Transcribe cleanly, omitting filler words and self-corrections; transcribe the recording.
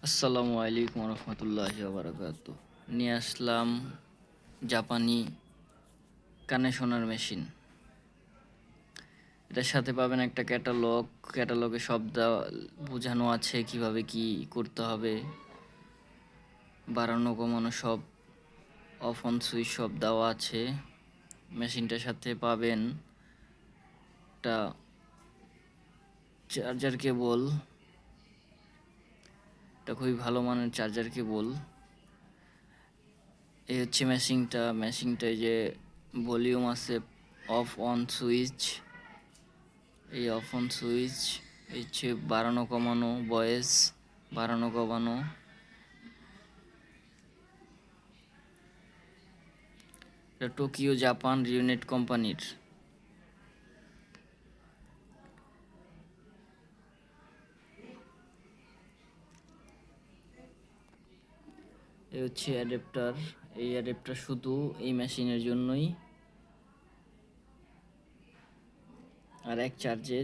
আসসালামু আলাইকুম রহমতুল্লাহি বারাকাতু। নিয়ে আসলাম জাপানি কানে শোনার মেশিন। এটার সাথে পাবেন একটা ক্যাটালগে সব বোঝানো আছে কিভাবে কি করতে হবে, বাড়ানো কমানো সব, অফ অন সুইচ সব দেওয়া আছে। মেশিনটার সাথে পাবেন একটা চার্জার কেবল, এটা খুবই ভালো মানের চার্জার কেবল। এই হচ্ছে মেশিনটায় যে ভলিউম আছে, অফ অন সুইচ, এই অফ অন সুইচ, এই হচ্ছে বাড়ানো কমানো, ভয়েস বাড়ানো কমানো। এটা টোকিও জাপান রিউনেট কোম্পানির। এই হচ্ছে অ্যাডাপ্টার। এই অ্যাডাপ্টার শুধু এই মেশিনের জন্যই, আর এক চার্জে